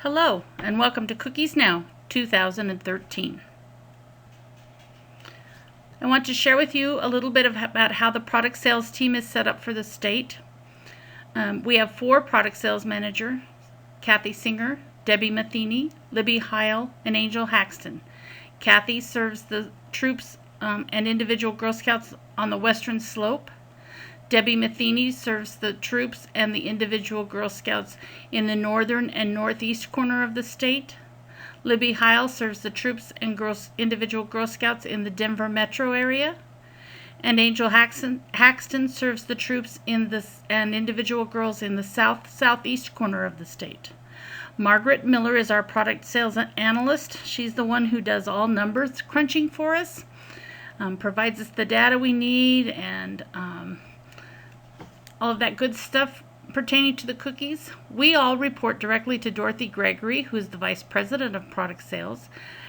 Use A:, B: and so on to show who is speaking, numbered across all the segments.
A: Hello, and welcome to Cookies Now 2013. I want to share with you a little bit about how the product sales team is set up for the state. We have 4 product sales managers: Kathy Singer, Debbie Matheny, Libby Heil, and Angel Haxton. Kathy serves the troops and individual Girl Scouts on the western slope. Debbie Matheny serves the troops and the individual Girl Scouts in the northern and northeast corner of the state. Libby Heil serves the troops and individual Girl Scouts in the Denver metro area. And Angel Haxton serves the troops and individual girls in the southeast corner of the state. Margaret Miller is our product sales analyst. She's the one who does all numbers crunching for us, provides us the data we need, and all of that good stuff pertaining to the cookies. We all report directly to Dorothy Gregory, who is the Vice President of Product Sales,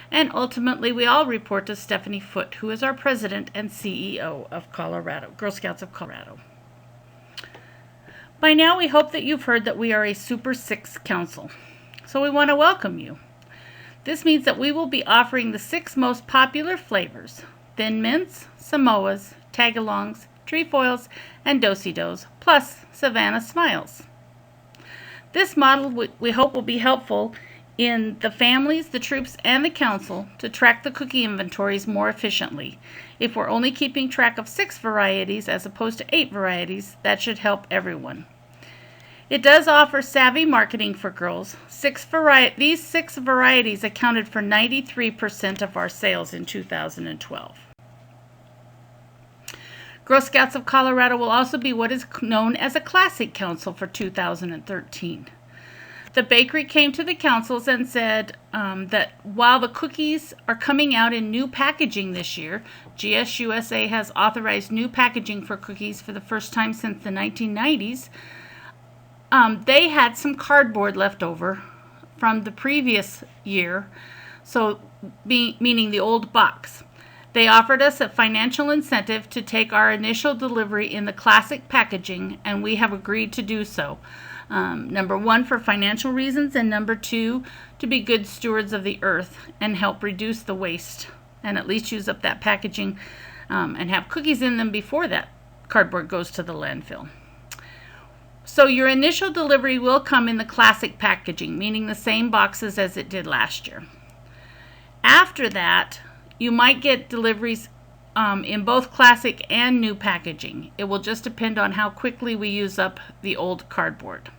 A: and ultimately we all report to Stephanie Foote, who is our President and CEO of Colorado, Girl Scouts of Colorado. By now we hope that you've heard that we are a Super 6 Council, so we want to welcome you. This means that we will be offering the 6 most popular flavors: Thin Mints, Samoas, Tagalongs, Trefoils, and Do-si-dos, plus Savannah Smiles. This model we hope will be helpful in the families, the troops, and the council to track the cookie inventories more efficiently. If we're only keeping track of 6 varieties as opposed to 8 varieties, that should help everyone. It does offer savvy marketing for girls. These 6 varieties accounted for 93% of our sales in 2012. Girl Scouts of Colorado will also be what is known as a Classic Council for 2013. The bakery came to the councils and said that while the cookies are coming out in new packaging this year, GSUSA has authorized new packaging for cookies for the first time since the 1990s. They had some cardboard left over from the previous year, meaning the old box. They offered us a financial incentive to take our initial delivery in the classic packaging, and we have agreed to do so. Number 1, for financial reasons, and number 2, to be good stewards of the earth and help reduce the waste, and at least use up that packaging and have cookies in them before that cardboard goes to the landfill. So your initial delivery will come in the classic packaging, meaning the same boxes as it did last year. After that, you might get deliveries in both classic and new packaging. It will just depend on how quickly we use up the old cardboard.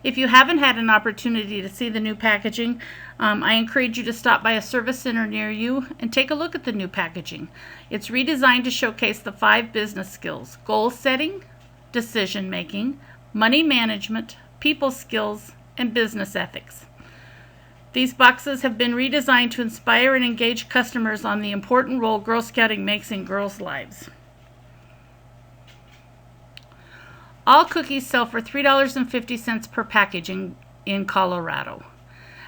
A: If you haven't had an opportunity to see the new packaging, I encourage you to stop by a service center near you and take a look at the new packaging. It's redesigned to showcase the 5 business skills: goal setting, decision making, money management, people skills, and business ethics. These boxes have been redesigned to inspire and engage customers on the important role Girl Scouting makes in girls' lives. All cookies sell for $3.50 per package in Colorado.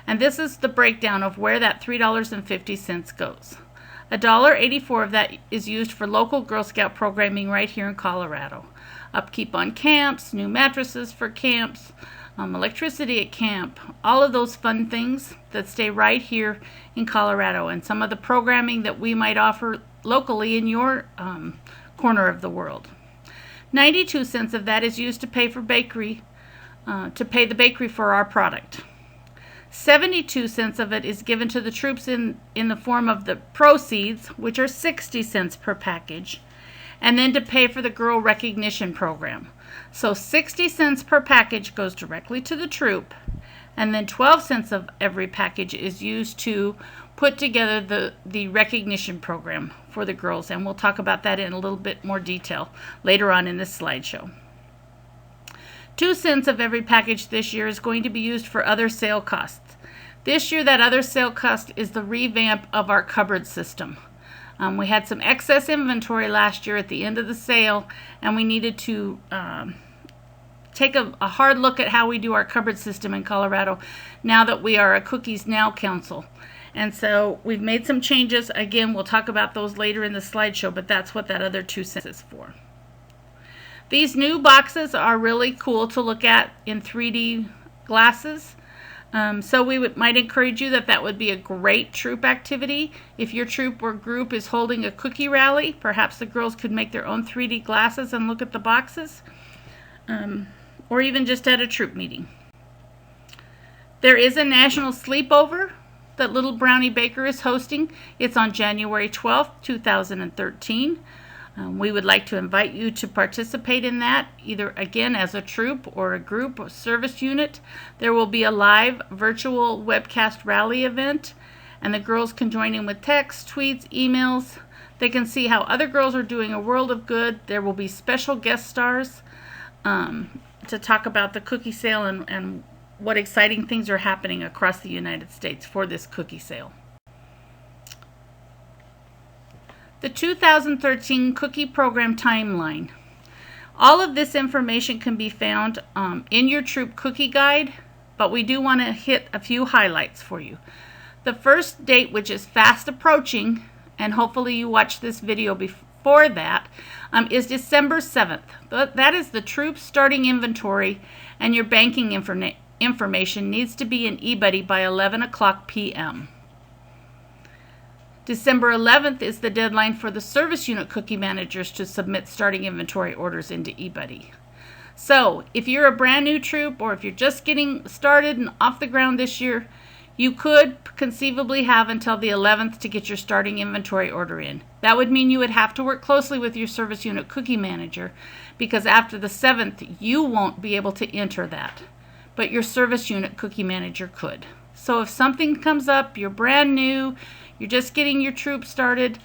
A: And this is the breakdown of where that $3.50 goes. $1.84 of that is used for local Girl Scout programming right here in Colorado. Upkeep on camps, new mattresses for camps, electricity at camp, all of those fun things that stay right here in Colorado, and some of the programming that we might offer locally in your corner of the world. 92 cents of that is used to pay the bakery for our product. 72 cents of it is given to the troops in the form of the proceeds, which are 60 cents per package, and then to pay for the Girl Recognition Program. So 60 cents per package goes directly to the troop, and then 12 cents of every package is used to put together the recognition program for the girls, and we'll talk about that in a little bit more detail later on in this slideshow. 2 cents of every package this year is going to be used for other sale costs. This year, that other sale cost is the revamp of our cupboard system. We had some excess inventory last year at the end of the sale, and we needed to take a hard look at how we do our cupboard system in Colorado now that we are a Cookies Now Council. And so we've made some changes. Again, we'll talk about those later in the slideshow, but that's what that other 2 cents is for. These new boxes are really cool to look at in 3D glasses. So we might encourage you that would be a great troop activity. If your troop or group is holding a cookie rally, perhaps the girls could make their own 3D glasses and look at the boxes, or even just at a troop meeting. There is a national sleepover that Little Brownie Baker is hosting. It's on January 12th, 2013. We would like to invite you to participate in that, either again as a troop or a group or service unit. There will be a live virtual webcast rally event, and the girls can join in with texts, tweets, emails. They can see how other girls are doing a world of good. There will be special guest stars to talk about the cookie sale and what exciting things are happening across the United States for this cookie sale. The 2013 Cookie Program Timeline. All of this information can be found in your troop cookie guide, but we do want to hit a few highlights for you. The first date, which is fast approaching, and hopefully you watch this video before that, is December 7th. That is the troop starting inventory, and your banking information needs to be in eBuddy by 11 o'clock p.m. December 11th is the deadline for the service unit cookie managers to submit starting inventory orders into eBuddy. So if you're a brand new troop, or if you're just getting started and off the ground this year, you could conceivably have until the 11th to get your starting inventory order in. That would mean you would have to work closely with your service unit cookie manager, because after the 7th you won't be able to enter that, but your service unit cookie manager could. So if something comes up, you're brand new, you're just getting your troop started,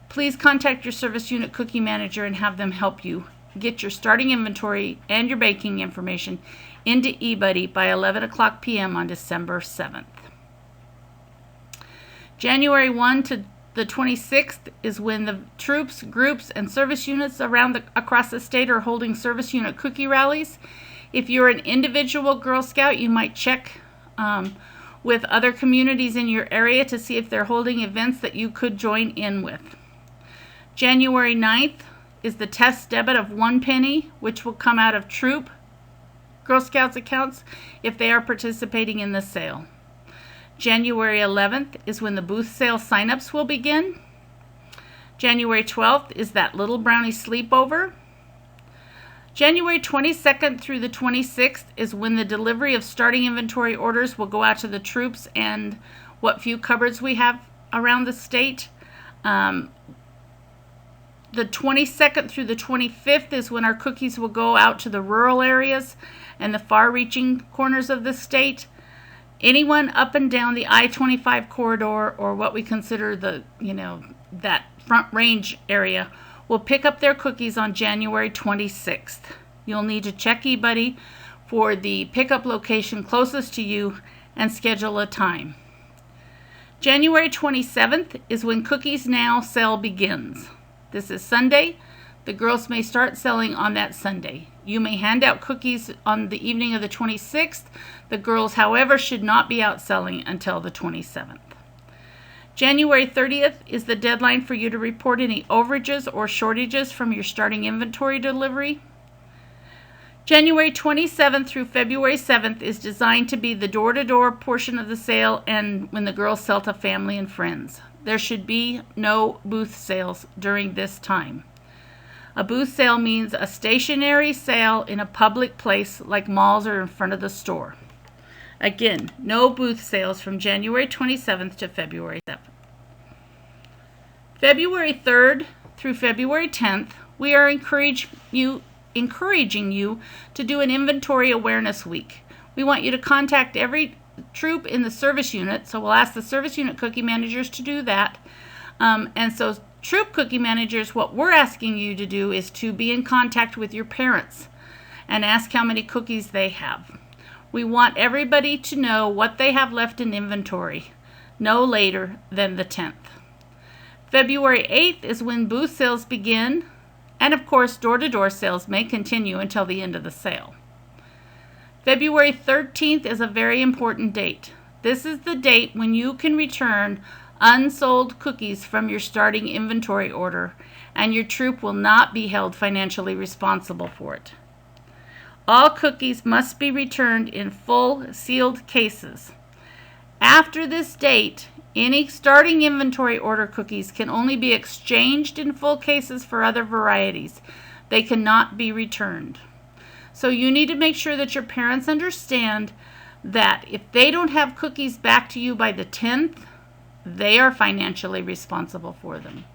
A: please contact your service unit cookie manager and have them help you get your starting inventory and your banking information into eBuddy by 11 o'clock p.m. on December 7th. January 1 to the 26th is when the troops, groups, and service units across the state are holding service unit cookie rallies. If you're an individual Girl Scout, you might check with other communities in your area to see if they're holding events that you could join in with. January 9th is the test debit of 1 penny, which will come out of troop Girl Scouts accounts if they are participating in the sale. January 11th is when the booth sale signups will begin. January 12th is that Little Brownie sleepover. January 22nd through the 26th is when the delivery of starting inventory orders will go out to the troops and what few cupboards we have around the state. The 22nd through the 25th is when our cookies will go out to the rural areas and the far-reaching corners of the state. Anyone up and down the I-25 corridor, or what we consider that front range area, will pick up their cookies on January 26th. You'll need to check eBuddy for the pickup location closest to you and schedule a time. January 27th is when Cookies Now sale begins. This is Sunday. The girls may start selling on that Sunday. You may hand out cookies on the evening of the 26th. The girls, however, should not be out selling until the 27th. January 30th is the deadline for you to report any overages or shortages from your starting inventory delivery. January 27th through February 7th is designed to be the door-to-door portion of the sale and when the girls sell to family and friends. There should be no booth sales during this time. A booth sale means a stationary sale in a public place like malls or in front of the store. Again, no booth sales from January 27th to February 7th. February 3rd through February 10th, we are encouraging you to do an inventory awareness week. We want you to contact every troop in the service unit, so we'll ask the service unit cookie managers to do that. And so troop cookie managers, what we're asking you to do is to be in contact with your parents and ask how many cookies they have. We want everybody to know what they have left in inventory, no later than the 10th. February 8th is when booth sales begin, and of course door-to-door sales may continue until the end of the sale. February 13th is a very important date. This is the date when you can return unsold cookies from your starting inventory order, and your troop will not be held financially responsible for it. All cookies must be returned in full sealed cases. After this date, any starting inventory order cookies can only be exchanged in full cases for other varieties. They cannot be returned. So you need to make sure that your parents understand that if they don't have cookies back to you by the 10th, they are financially responsible for them.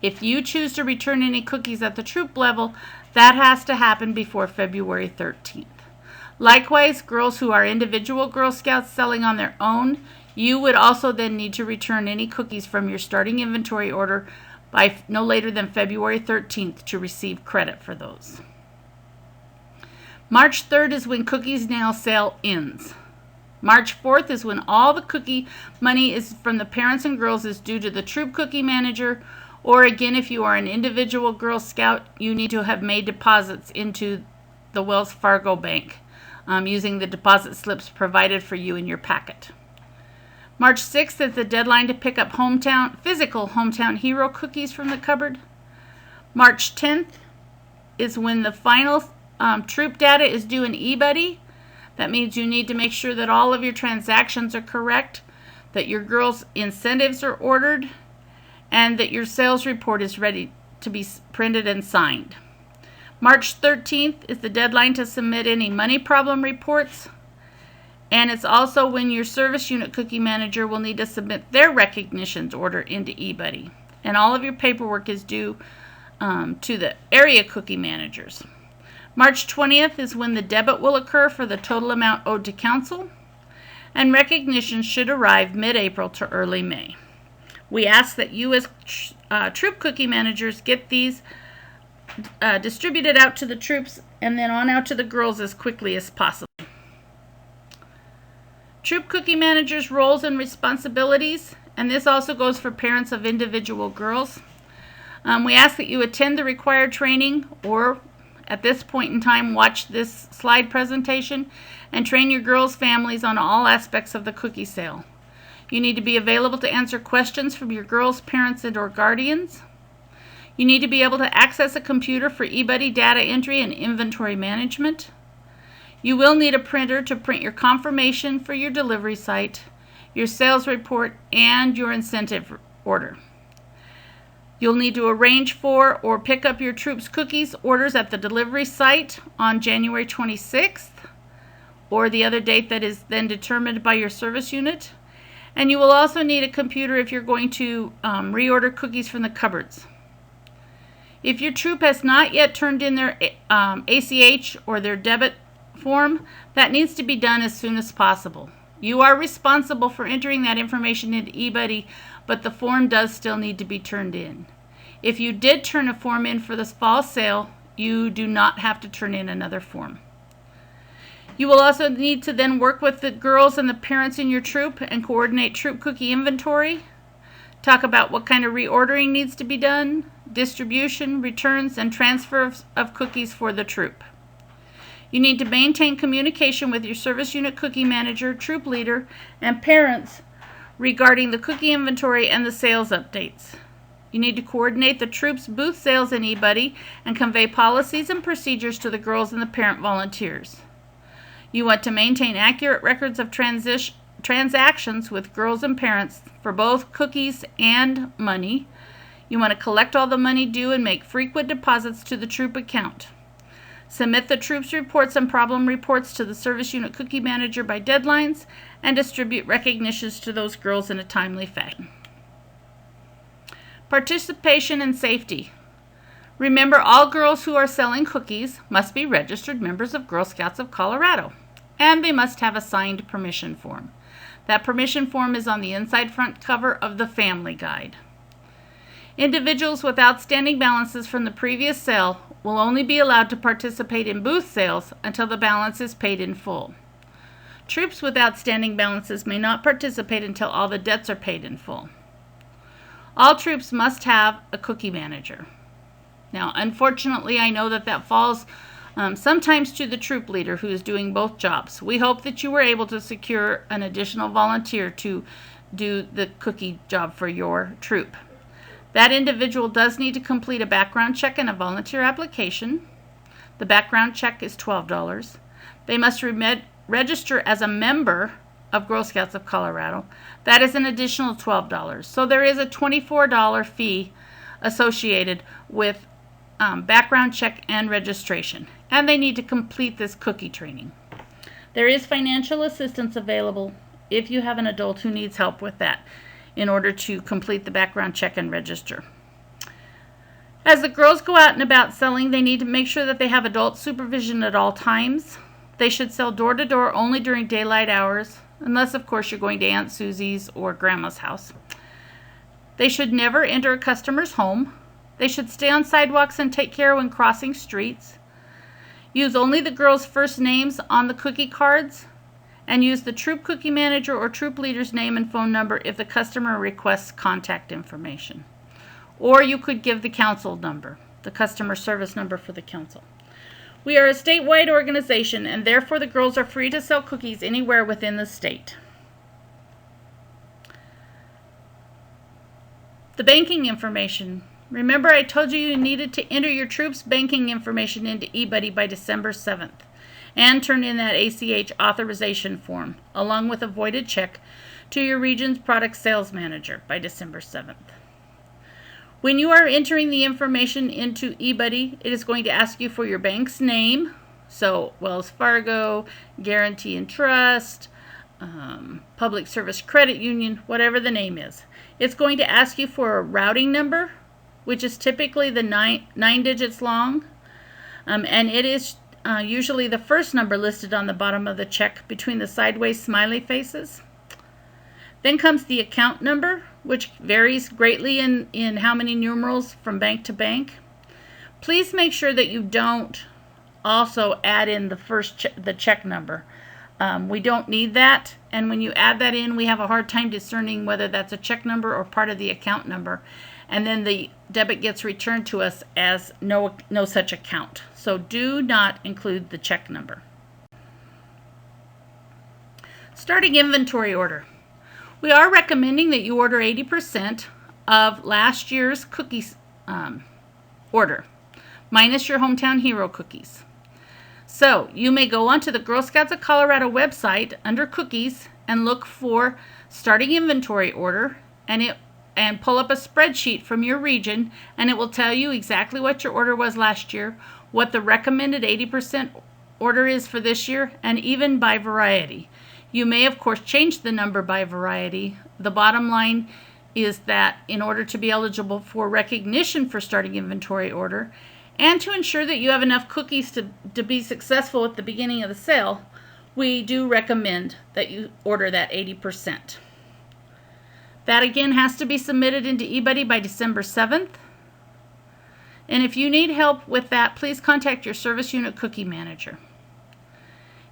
A: If you choose to return any cookies at the troop level, that has to happen before February 13th. Likewise, girls who are individual Girl Scouts selling on their own, you would also then need to return any cookies from your starting inventory order by no later than February 13th to receive credit for those. March 3rd is when Cookies Now sale ends. March 4th is when all the cookie money is from the parents and girls is due to the troop cookie manager, or again, if you are an individual Girl Scout, you need to have made deposits into the Wells Fargo Bank using the deposit slips provided for you in your packet. March 6th is the deadline to pick up physical hometown hero cookies from the cupboard. March 10th is when the final troop data is due in eBuddy. That means you need to make sure that all of your transactions are correct, that your girls' incentives are ordered, and that your sales report is ready to be printed and signed. March 13th is the deadline to submit any money problem reports, and it's also when your service unit cookie manager will need to submit their recognitions order into eBuddy. And all of your paperwork is due to the area cookie managers. March 20th is when the debit will occur for the total amount owed to council, and recognition should arrive mid-April to early May. We ask that you as troop cookie managers get these distributed out to the troops and then on out to the girls as quickly as possible. Troop cookie managers' roles and responsibilities, and this also goes for parents of individual girls. We ask that you attend the required training, or at this point in time, watch this slide presentation and train your girls' families on all aspects of the cookie sale. You need to be available to answer questions from your girls' parents and or guardians. You need to be able to access a computer for eBuddy data entry and inventory management. You will need a printer to print your confirmation for your delivery site, your sales report, and your incentive order. You'll need to arrange for or pick up your troops' cookies orders at the delivery site on January 26th, or the other date that is then determined by your service unit. And you will also need a computer if you're going to reorder cookies from the cupboards. If your troop has not yet turned in their ACH or their debit form, that needs to be done as soon as possible. You are responsible for entering that information into eBuddy, but the form does still need to be turned in. If you did turn a form in for this fall sale, you do not have to turn in another form. You will also need to then work with the girls and the parents in your troop and coordinate troop cookie inventory, talk about what kind of reordering needs to be done, distribution, returns, and transfer of cookies for the troop. You need to maintain communication with your service unit cookie manager, troop leader, and parents regarding the cookie inventory and the sales updates. You need to coordinate the troops' booth sales in eBuddy and convey policies and procedures to the girls and the parent volunteers. You want to maintain accurate records of transactions with girls and parents for both cookies and money. You want to collect all the money due and make frequent deposits to the troop account. Submit the troops' reports and problem reports to the service unit cookie manager by deadlines, and distribute recognitions to those girls in a timely fashion. Participation and safety. Remember, all girls who are selling cookies must be registered members of Girl Scouts of Colorado, and they must have a signed permission form. That permission form is on the inside front cover of the family guide. Individuals with outstanding balances from the previous sale will only be allowed to participate in booth sales until the balance is paid in full. Troops with outstanding balances may not participate until all the debts are paid in full. All troops must have a cookie manager. Now, unfortunately, I know that falls sometimes to the troop leader who is doing both jobs. We hope that you were able to secure an additional volunteer to do the cookie job for your troop. That individual does need to complete a background check and a volunteer application. The background check is $12. They must register as a member of Girl Scouts of Colorado. That is an additional $12. So there is a $24 fee associated with background check and registration. And they need to complete this cookie training. There is financial assistance available if you have an adult who needs help with that in order to complete the background check and register. As the girls go out and about selling, they need to make sure that they have adult supervision at all times. They should sell door to door only during daylight hours, unless of course you're going to Aunt Susie's or Grandma's house. They should never enter a customer's home. They should stay on sidewalks and take care when crossing streets. Use only the girls' first names on the cookie cards, and use the troop cookie manager or troop leader's name and phone number if the customer requests contact information. Or you could give the council number, the customer service number for the council. We are a statewide organization, and therefore the girls are free to sell cookies anywhere within the state. The banking information. Remember, I told you needed to enter your troops' banking information into eBuddy by December 7th and turn in that ACH authorization form, along with a voided check, to your region's product sales manager by December 7th. When you are entering the information into eBuddy, it is going to ask you for your bank's name, so Wells Fargo, Guarantee and Trust, Public Service Credit Union, whatever the name is. It's going to ask you for a routing number, which is typically the nine digits long, and it is usually the first number listed on the bottom of the check between the sideways smiley faces. Then comes the account number, which varies greatly in how many numerals from bank to bank. Please make sure that you don't also add in the check number. We don't need that, and when you add that in, we have a hard time discerning whether that's a check number or part of the account number, and then the debit gets returned to us as no such account. So do not include the check number. Starting inventory order. We are recommending that you order 80% of last year's cookies order, minus your Hometown Hero cookies. So you may go onto the Girl Scouts of Colorado website under cookies and look for starting inventory order, and pull up a spreadsheet from your region, and it will tell you exactly what your order was last year, what the recommended 80% order is for this year, and even by variety. You may, of course, change the number by variety. The bottom line is that in order to be eligible for recognition for starting inventory order, and to ensure that you have enough cookies to be successful at the beginning of the sale, we do recommend that you order that 80%. That again has to be submitted into eBuddy by December 7th. And if you need help with that, please contact your service unit cookie manager.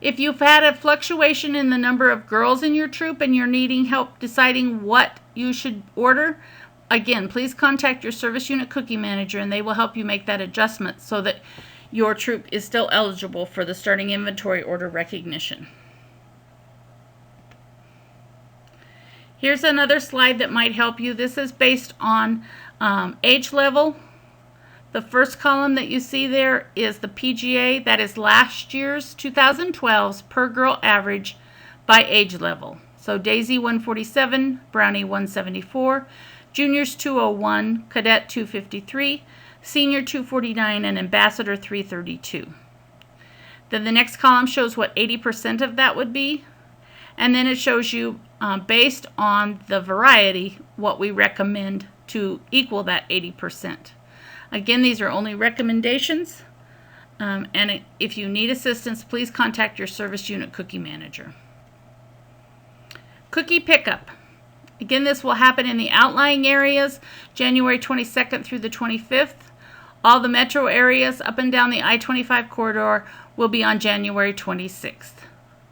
A: If you've had a fluctuation in the number of girls in your troop and you're needing help deciding what you should order, again, please contact your service unit cookie manager and they will help you make that adjustment so that your troop is still eligible for the starting inventory order recognition. Here's another slide that might help you. This is based on age level. The first column that you see there is the PGA. That is last year's 2012's per girl average by age level. So Daisy 147, Brownie 174, Juniors 201, Cadet 253, Senior 249, and Ambassador 332. Then the next column shows what 80% of that would be. And then it shows you, based on the variety, what we recommend to equal that 80%. Again, these are only recommendations, and if you need assistance, please contact your service unit cookie manager. Cookie pickup. Again, this will happen in the outlying areas, January 22nd through the 25th. All the metro areas up and down the I-25 corridor will be on January 26th.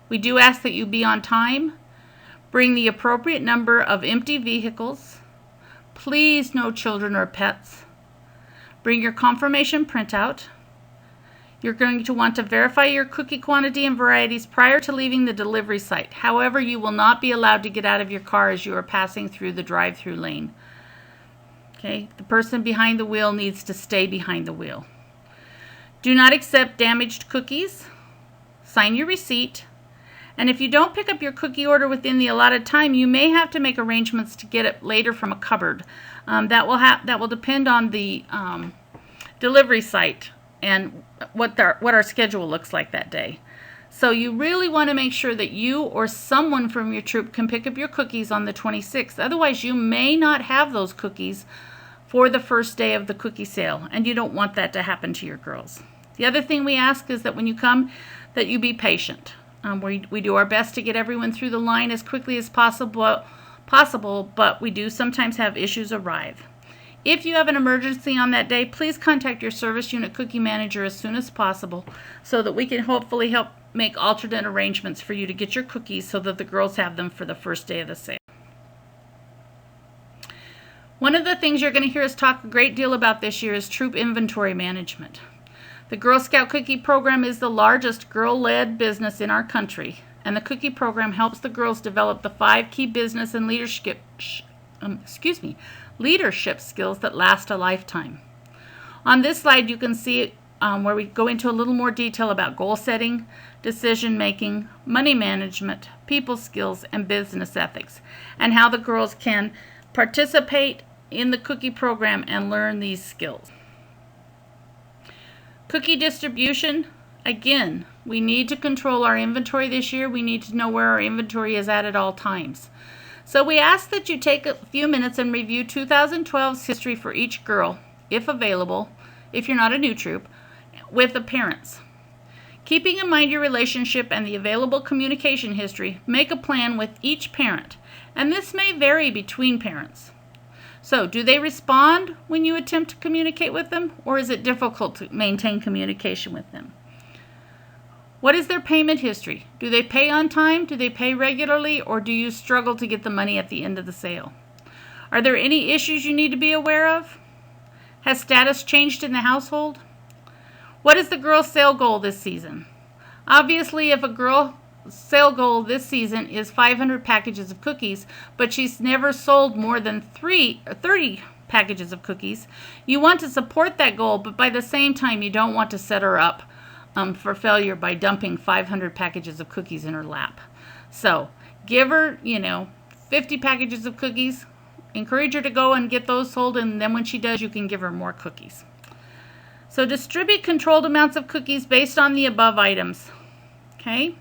A: We do ask that you be on time. Bring the appropriate number of empty vehicles. Please, no children or pets. Bring your confirmation printout. You're going to want to verify your cookie quantity and varieties prior to leaving the delivery site. However, you will not be allowed to get out of your car as you are passing through the drive-through lane. Okay, the person behind the wheel needs to stay behind the wheel. Do not accept damaged cookies. Sign your receipt. And if you don't pick up your cookie order within the allotted time, you may have to make arrangements to get it later from a cupboard. That will depend on the delivery site and what our schedule looks like that day. So you really want to make sure that you or someone from your troop can pick up your cookies on the 26th. Otherwise, you may not have those cookies for the first day of the cookie sale, and you don't want that to happen to your girls. The other thing we ask is that when you come, that you be patient. We do our best to get everyone through the line as quickly as possible, but we do sometimes have issues arrive. If you have an emergency on that day, please contact your service unit cookie manager as soon as possible so that we can hopefully help make alternate arrangements for you to get your cookies so that the girls have them for the first day of the sale. One of the things you're going to hear us talk a great deal about this year is troop inventory management. The Girl Scout Cookie Program is the largest girl-led business in our country, and the Cookie Program helps the girls develop the 5 key business and leadership skills that last a lifetime. On this slide, you can see where we go into a little more detail about goal setting, decision making, money management, people skills, and business ethics, and how the girls can participate in the cookie program and learn these skills. Cookie distribution, again, we need to control our inventory this year. We need to know where our inventory is at all times. So we ask that you take a few minutes and review 2012's history for each girl, if available, if you're not a new troop, with the parents. Keeping in mind your relationship and the available communication history, make a plan with each parent, and this may vary between parents. So, do they respond when you attempt to communicate with them, or is it difficult to maintain communication with them? What is their payment history? Do they pay on time? Do they pay regularly, or do you struggle to get the money at the end of the sale? Are there any issues you need to be aware of? Has status changed in the household? What is the girl's sale goal this season? Obviously, if a girl sale goal this season is 500 packages of cookies, but she's never sold more than 30 packages of cookies, you want to support that goal, but by the same time, you don't want to set her up for failure by dumping 500 packages of cookies in her lap. So give her, 50 packages of cookies, encourage her to go and get those sold, and then when she does, you can give her more cookies. So distribute controlled amounts of cookies based on the above items. Okay?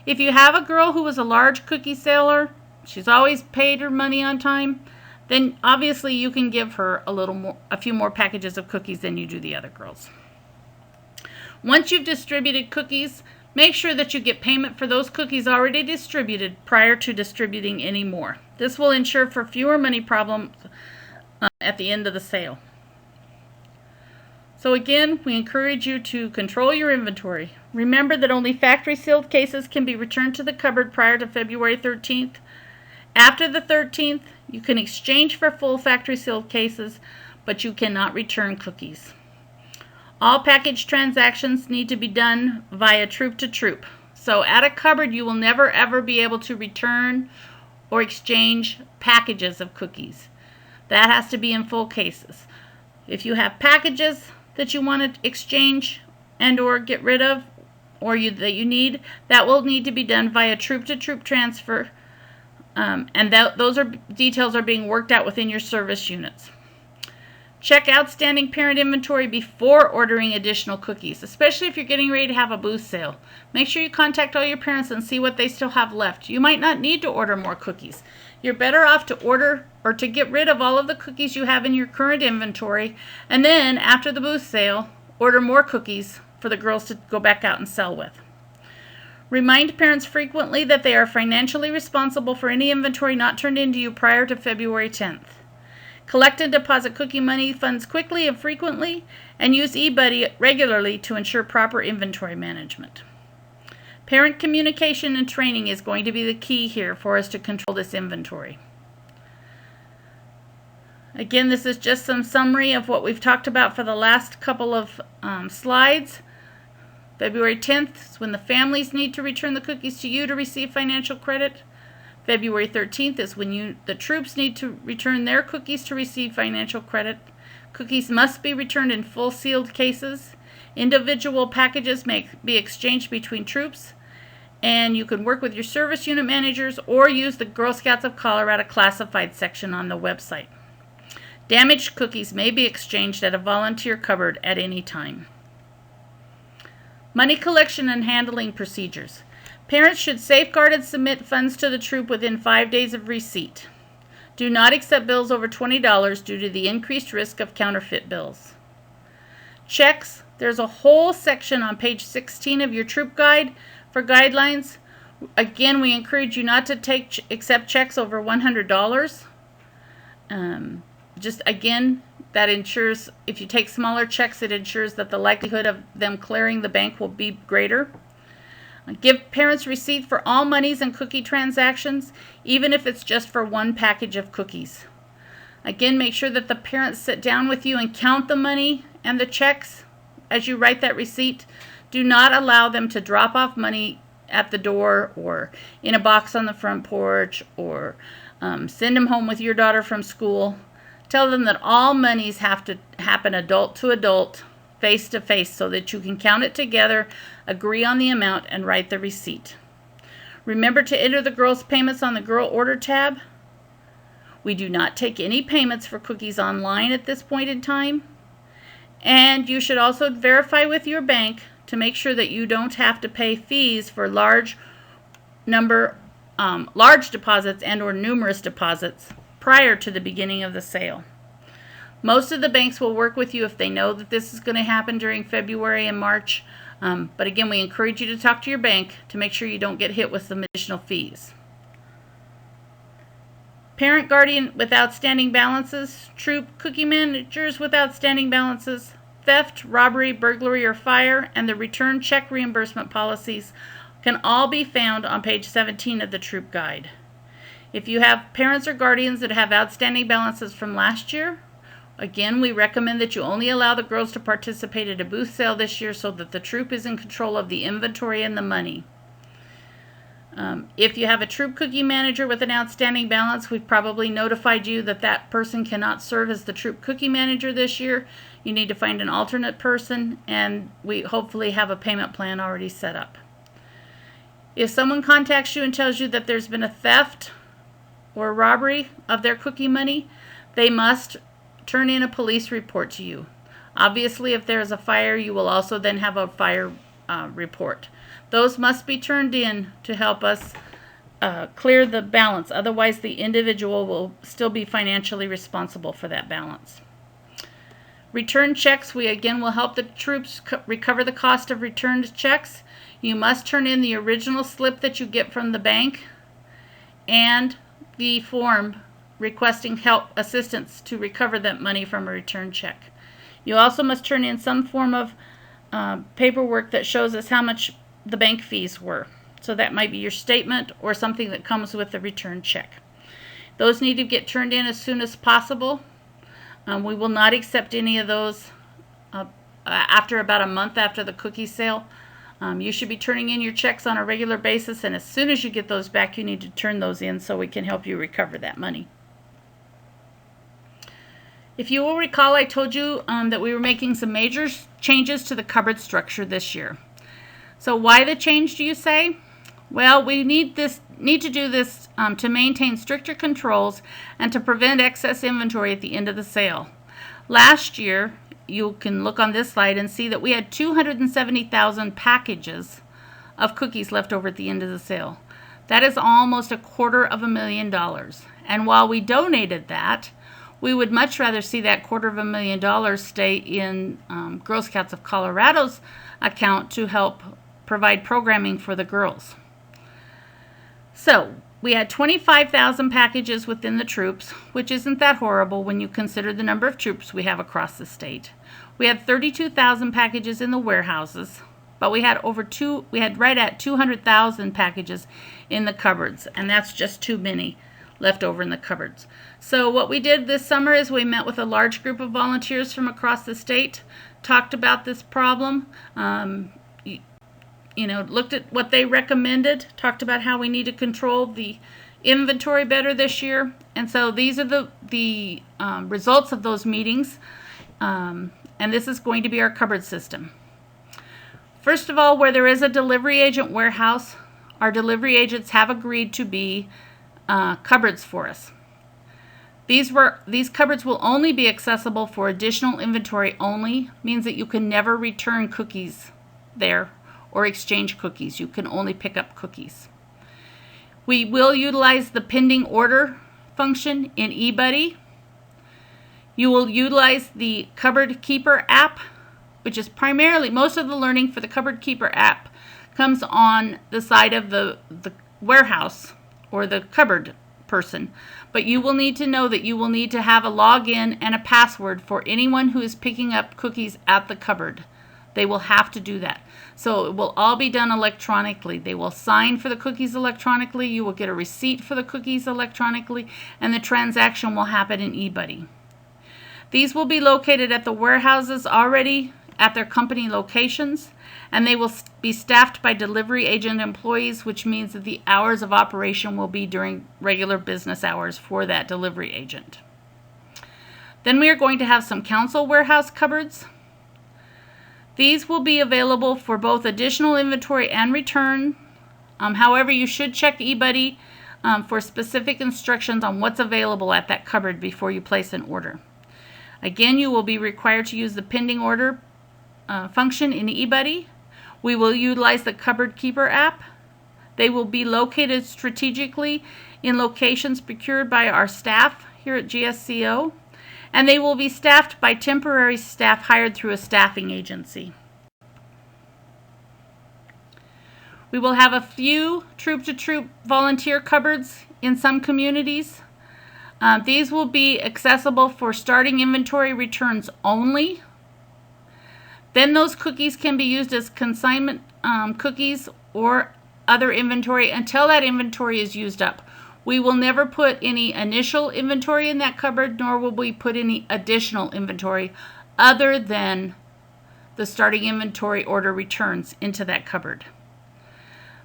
A: If you have a girl who is a large cookie seller, she's always paid her money on time, then obviously you can give her a few more packages of cookies than you do the other girls. Once you've distributed cookies, make sure that you get payment for those cookies already distributed prior to distributing any more. This will ensure for fewer money problems at the end of the sale. So again, we encourage you to control your inventory. Remember that only factory sealed cases can be returned to the cupboard prior to February 13th. After the 13th, you can exchange for full factory sealed cases, but you cannot return cookies. All package transactions need to be done via troop to troop. So at a cupboard, you will never ever be able to return or exchange packages of cookies. That has to be in full cases. If you have packages that you want to exchange and or get rid of, or that you need, that will need to be done via troop to troop transfer, and those details are being worked out within your service units. Check outstanding parent inventory before ordering additional cookies, especially if you're getting ready to have a booth sale. Make sure you contact all your parents and see what they still have left. You might not need to order more cookies. You're better off to order or to get rid of all of the cookies you have in your current inventory, and then after the booth sale, order more cookies for the girls to go back out and sell with. Remind parents frequently that they are financially responsible for any inventory not turned into you prior to February 10th. Collect and deposit cookie money funds quickly and frequently, and use eBuddy regularly to ensure proper inventory management. Parent communication and training is going to be the key here for us to control this inventory. Again, this is just some summary of what we've talked about for the last couple of slides. February 10th is when the families need to return the cookies to you to receive financial credit. February 13th is when the troops need to return their cookies to receive financial credit. Cookies must be returned in full sealed cases. Individual packages may be exchanged between troops, and you can work with your service unit managers or use the Girl Scouts of Colorado classified section on the website. Damaged cookies may be exchanged at a volunteer cupboard at any time. Money collection and handling procedures. Parents should safeguard and submit funds to the troop within 5 days of receipt. Do not accept bills over $20 due to the increased risk of counterfeit bills. Checks. There's a whole section on page 16 of your troop guide for guidelines. Again, we encourage you not to accept checks over $100. Just again, that ensures if you take smaller checks, it ensures that the likelihood of them clearing the bank will be greater. Give parents receipt for all monies and cookie transactions, even if it's just for one package of cookies. Again, make sure that the parents sit down with you and count the money and the checks as you write that receipt. Do not allow them to drop off money at the door or in a box on the front porch, or send them home with your daughter from school. Tell them that all monies have to happen adult to adult, face to face, so that you can count it together, agree on the amount, and write the receipt. Remember to enter the girls' payments on the Girl Order tab. We do not take any payments for cookies online at this point in time. And you should also verify with your bank to make sure that you don't have to pay fees for large deposits and or numerous deposits prior to the beginning of the sale. Most of the banks will work with you if they know that this is going to happen during February and March. But again, we encourage you to talk to your bank to make sure you don't get hit with some additional fees. Parent guardian with outstanding balances, troop cookie managers with outstanding balances, theft, robbery, burglary, or fire, and the return check reimbursement policies can all be found on page 17 of the troop guide. If you have parents or guardians that have outstanding balances from last year, again, we recommend that you only allow the girls to participate at a booth sale this year so that the troop is in control of the inventory and the money. If you have a troop cookie manager with an outstanding balance, we've probably notified you that that person cannot serve as the troop cookie manager this year. You need to find an alternate person, and we hopefully have a payment plan already set up. If someone contacts you and tells you that there's been a theft or robbery of their cookie money, they must turn in a police report to you. Obviously, if there is a fire, you will also then have a fire report. Those must be turned in to help us clear the balance. Otherwise, the individual will still be financially responsible for that balance. Return checks, we again will help the troops recover the cost of returned checks. You must turn in the original slip that you get from the bank and the form requesting assistance to recover that money from a return check. You also must turn in some form of paperwork that shows us how much the bank fees were. So that might be your statement or something that comes with the return check. Those need to get turned in as soon as possible. We will not accept any of those after about a month after the cookie sale. You should be turning in your checks on a regular basis, and as soon as you get those back, you need to turn those in so we can help you recover that money. If you will recall, I told you that we were making some major changes to the cupboard structure this year. So why the change, do you say? Well, we need to do this to maintain stricter controls and to prevent excess inventory at the end of the sale. Last year, you can look on this slide and see that we had 270,000 packages of cookies left over at the end of the sale. That is almost $250,000. And while we donated that, we would much rather see that $250,000 stay in Girl Scouts of Colorado's account to help provide programming for the girls. So we had 25,000 packages within the troops, which isn't that horrible when you consider the number of troops we have across the state. We had 32,000 packages in the warehouses, but we had right at 200,000 packages in the cupboards, and that's just too many left over in the cupboards. So what we did this summer is we met with a large group of volunteers from across the state, talked about this problem, looked at what they recommended, talked about how we need to control the inventory better this year. And so these are the results of those meetings. And this is going to be our cupboard system. First of all, where there is a delivery agent warehouse, our delivery agents have agreed to be cupboards for us. These cupboards will only be accessible for additional inventory only, means that you can never return cookies there or exchange cookies. You can only pick up cookies. We will utilize the pending order function in eBuddy. You will utilize the Cupboard Keeper app, which is primarily, most of the learning for the Cupboard Keeper app comes on the side of the warehouse or the cupboard person. But you will need to know that you will need to have a login and a password for anyone who is picking up cookies at the cupboard. They will have to do that. So it will all be done electronically. They will sign for the cookies electronically. You will get a receipt for the cookies electronically, and the transaction will happen in eBuddy. These will be located at the warehouses already at their company locations, and they will be staffed by delivery agent employees, which means that the hours of operation will be during regular business hours for that delivery agent. Then we are going to have some council warehouse cupboards. These will be available for both additional inventory and return. However, you should check eBuddy for specific instructions on what's available at that cupboard before you place an order. Again, you will be required to use the pending order function in eBuddy. We will utilize the Cupboard Keeper app. They will be located strategically in locations procured by our staff here at GSCO, and they will be staffed by temporary staff hired through a staffing agency. We will have a few troop-to-troop volunteer cupboards in some communities. These will be accessible for starting inventory returns only. Then those cookies can be used as consignment cookies or other inventory until that inventory is used up. We will never put any initial inventory in that cupboard, nor will we put any additional inventory other than the starting inventory order returns into that cupboard.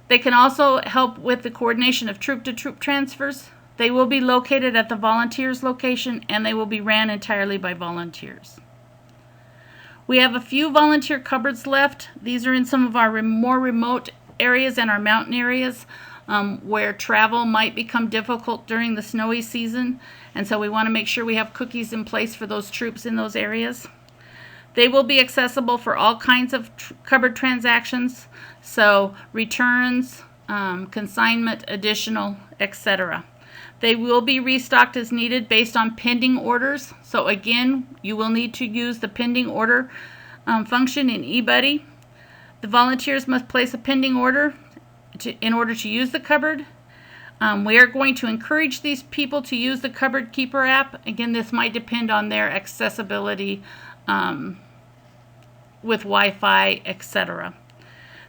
A: They can also help with the coordination of troop-to-troop transfers. They will be located at the volunteers location, and they will be ran entirely by volunteers. We have a few volunteer cupboards left. These are in some of our more remote areas and our mountain areas where travel might become difficult during the snowy season, and so we want to make sure we have cookies in place for those troops in those areas. They will be accessible for all kinds of cupboard transactions, so returns, consignment, additional, etc. They will be restocked as needed based on pending orders. So again, you will need to use the pending order function in eBuddy. The volunteers must place a pending order in order to use the cupboard. We are going to encourage these people to use the Cupboard Keeper app. Again, this might depend on their accessibility with Wi-Fi, etc.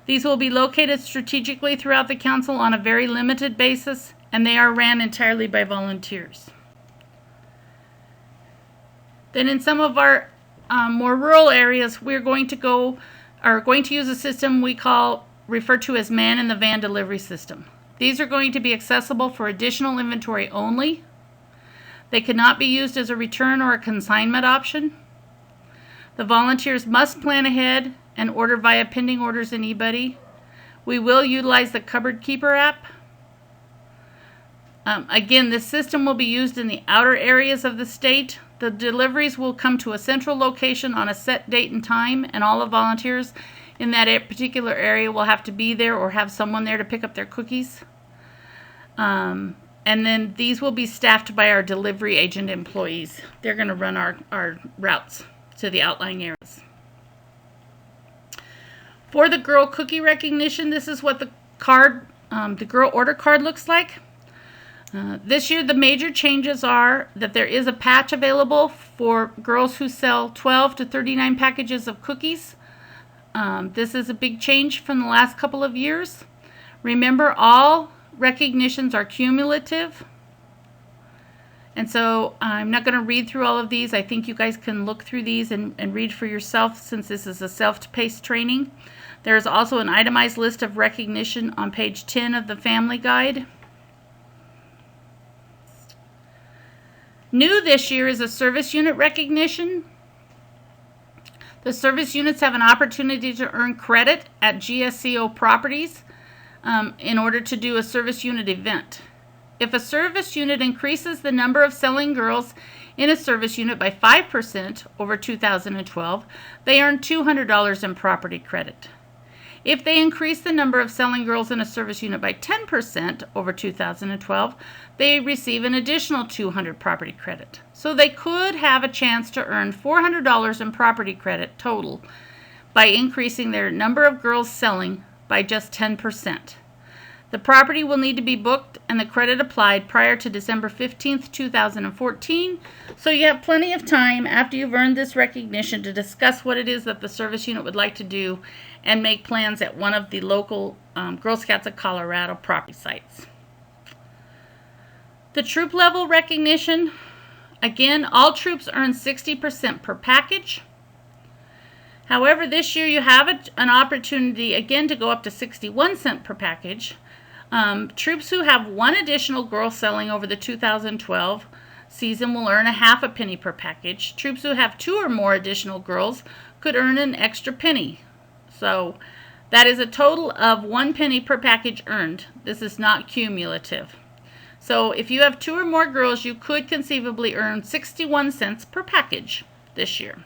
A: These will be located strategically throughout the council on a very limited basis, and they are ran entirely by volunteers. Then in some of our more rural areas, we're going to use a system we refer to as man-in-the-van delivery system. These are going to be accessible for additional inventory only. They cannot be used as a return or a consignment option. The volunteers must plan ahead and order via pending orders in eBuddy. We will utilize the Cupboard Keeper app. Again, this system will be used in the outer areas of the state. The deliveries will come to a central location on a set date and time, and all the volunteers in that particular area will have to be there or have someone there to pick up their cookies. And then these will be staffed by our delivery agent employees. They're going to run our routes to the outlying areas. For the girl cookie recognition, this is what the girl order card looks like. This year, the major changes are that there is a patch available for girls who sell 12 to 39 packages of cookies. This is a big change from the last couple of years. Remember, all recognitions are cumulative. And so I'm not going to read through all of these. I think you guys can look through these and read for yourself since this is a self-paced training. There is also an itemized list of recognition on page 10 of the family guide. New this year is a service unit recognition. The service units have an opportunity to earn credit at GSCO properties in order to do a service unit event. If a service unit increases the number of selling girls in a service unit by 5% over 2012, they earn $200 in property credit. If they increase the number of selling girls in a service unit by 10% over 2012, they receive an additional $200 property credit. So they could have a chance to earn $400 in property credit total by increasing their number of girls selling by just 10%. The property will need to be booked and the credit applied prior to December 15th, 2014. So you have plenty of time after you've earned this recognition to discuss what it is that the service unit would like to do and make plans at one of the local Girl Scouts of Colorado property sites. The troop level recognition, again, all troops earn 60% per package. However, this year you have an opportunity again to go up to 61 cents per package. Troops who have one additional girl selling over the 2012 season will earn a half a penny per package. Troops who have two or more additional girls could earn an extra penny. So that is a total of 1 penny per package earned. This is not cumulative. So if you have two or more girls, you could conceivably earn 61 cents per package this year.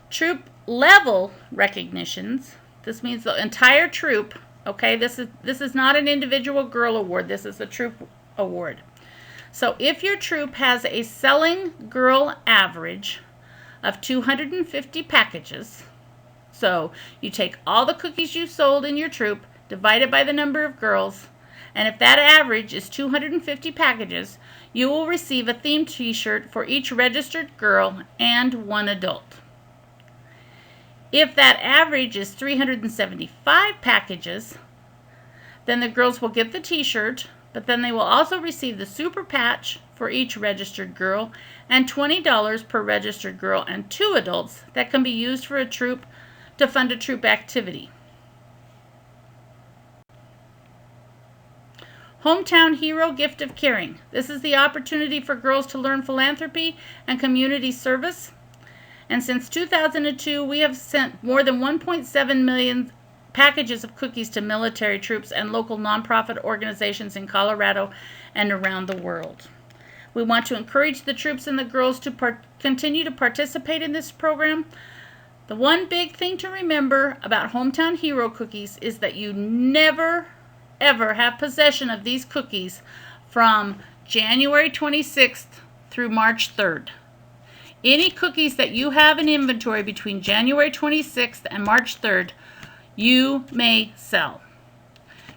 A: Troop level recognitions. This means the entire troop. Okay, this is not an individual girl award. This is a troop award. So if your troop has a selling girl average of 250 packages, so you take all the cookies you sold in your troop, divide it by the number of girls, and if that average is 250 packages, you will receive a themed t-shirt for each registered girl and one adult. If that average is 375 packages, then the girls will get the t-shirt, but then they will also receive the super patch for each registered girl and $20 per registered girl and 2 adults that can be used for a troop to fund a troop activity. Hometown Hero Gift of Caring. This is the opportunity for girls to learn philanthropy and community service. And since 2002, we have sent more than 1.7 million packages of cookies to military troops and local nonprofit organizations in Colorado and around the world. We want to encourage the troops and the girls to continue to participate in this program. The one big thing to remember about Hometown Hero cookies is that you never, ever have possession of these cookies from January 26th through March 3rd. Any cookies that you have in inventory between January 26th and March 3rd, you may sell.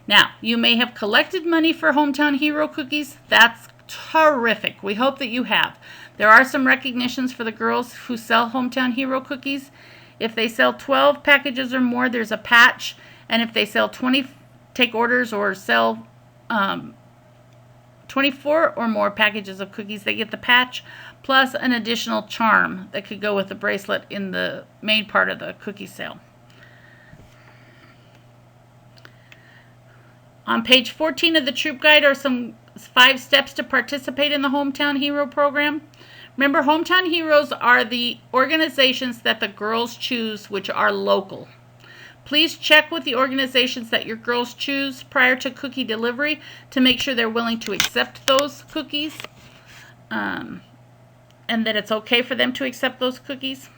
A: Now, you may have collected money for Hometown Hero cookies. That's terrific. We hope that you have. There are some recognitions for the girls who sell Hometown Hero cookies. If they sell 12 packages or more, there's a patch. And if they sell 20, take orders or sell 24 or more packages of cookies, they get the patch plus an additional charm that could go with the bracelet in the main part of the cookie sale. On page 14 of the Troop Guide are some 5 steps to participate in the Hometown Hero program. Remember, Hometown Heroes are the organizations that the girls choose, which are local. Please check with the organizations that your girls choose prior to cookie delivery to make sure they're willing to accept those cookies and that it's okay for them to accept those cookies.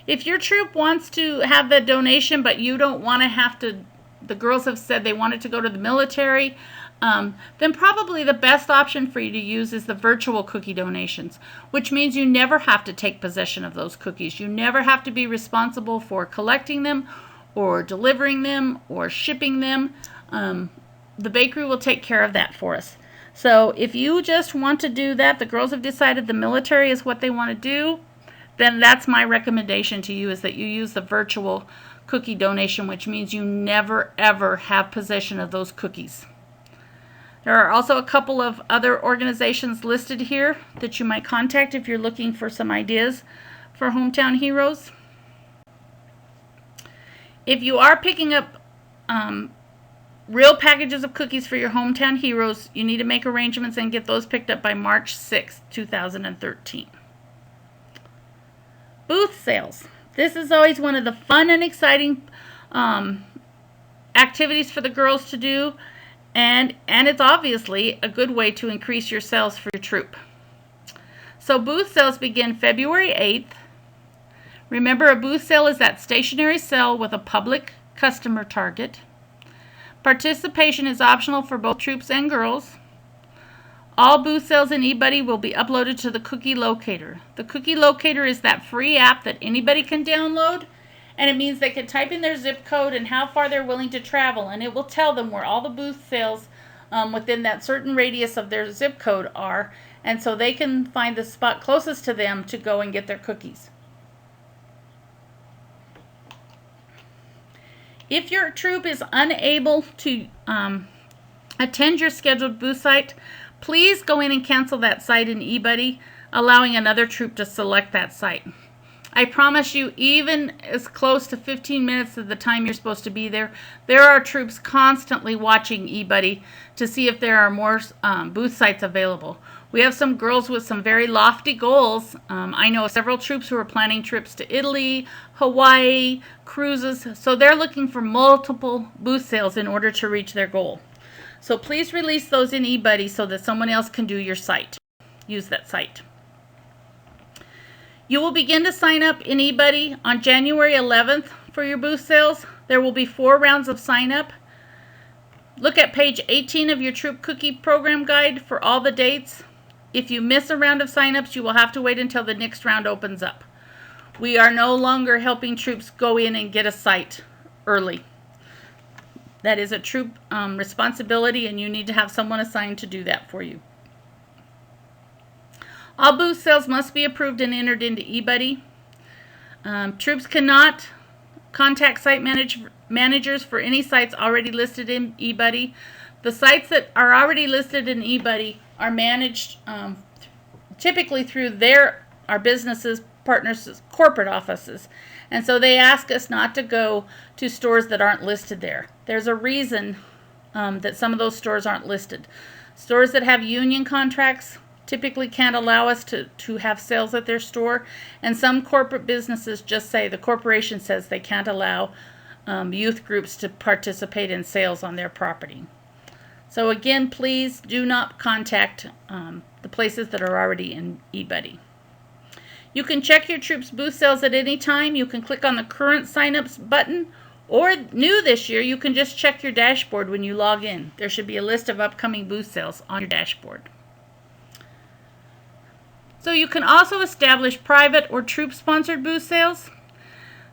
A: If your troop wants to have the donation but you don't want to have to, the girls have said they wanted to go to the military, then probably the best option for you to use is the virtual cookie donations, which means you never have to take possession of those cookies. You never have to be responsible for collecting them or delivering them or shipping them. The bakery will take care of that for us. So if you just want to do that, the girls have decided the military is what they want to do, then that's my recommendation to you, is that you use the virtual cookie donation, which means you never ever have possession of those cookies. There are also a couple of other organizations listed here that you might contact if you're looking for some ideas for Hometown Heroes. If you are picking up real packages of cookies for your Hometown Heroes, you need to make arrangements and get those picked up by March 6th, 2013. Booth sales. This is always one of the fun and exciting activities for the girls to do, and it's obviously a good way to increase your sales for your troop. So booth sales begin February 8th. Remember, a booth sale is that stationary sale with a public customer target. Participation is optional for both troops and girls. All booth sales in eBuddy will be uploaded to the Cookie Locator. The Cookie Locator is that free app that anybody can download, and it means they can type in their zip code and how far they're willing to travel, and it will tell them where all the booth sales within that certain radius of their zip code are, and so they can find the spot closest to them to go and get their cookies. If your troop is unable to attend your scheduled booth site, please go in and cancel that site in eBuddy, allowing another troop to select that site. I promise you, even as close to 15 minutes of the time you're supposed to be there, there are troops constantly watching eBuddy to see if there are more booth sites available. We have some girls with some very lofty goals. I know several troops who are planning trips to Italy, Hawaii, cruises, so they're looking for multiple booth sales in order to reach their goal. So please release those in eBuddy so that someone else can do your site. Use that site. You will begin to sign up in eBuddy on January 11th for your booth sales. There will be 4 rounds of sign up. Look at page 18 of your Troop Cookie Program Guide for all the dates. If you miss a round of sign-ups, you will have to wait until the next round opens up. We are no longer helping troops go in and get a site early. That is a troop responsibility, and you need to have someone assigned to do that for you. All booth sales must be approved and entered into eBuddy. Troops cannot contact site managers for any sites already listed in eBuddy. The sites that are already listed in eBuddy are managed typically through our businesses, partners, corporate offices. And so they ask us not to go to stores that aren't listed there. There's a reason that some of those stores aren't listed. Stores that have union contracts typically can't allow us to have sales at their store. And some corporate businesses just say, the corporation says they can't allow youth groups to participate in sales on their property. So again, please do not contact the places that are already in eBuddy. You can check your troops' booth sales at any time. You can click on the current sign-ups button, or new this year, you can just check your dashboard when you log in. There should be a list of upcoming booth sales on your dashboard. So you can also establish private or troop-sponsored booth sales.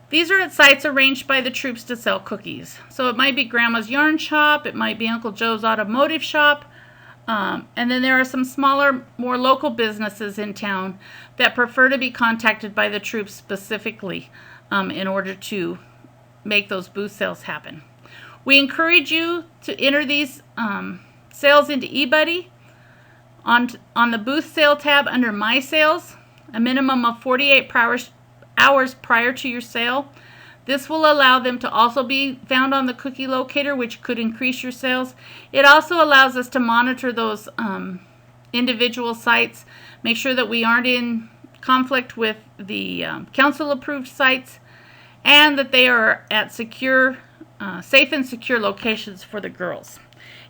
A: These are at sites arranged by the troops to sell cookies. So it might be Grandma's Yarn Shop, it might be Uncle Joe's Automotive Shop, and then there are some smaller, more local businesses in town that prefer to be contacted by the troops specifically in order to make those booth sales happen. We encourage you to enter these sales into eBuddy on the booth sale tab under My Sales, a minimum of 48 hours prior to your sale. This will allow them to also be found on the Cookie Locator, which could increase your sales. It also allows us to monitor those individual sites, make sure that we aren't in conflict with the council-approved sites, and that they are at secure, safe and secure locations for the girls.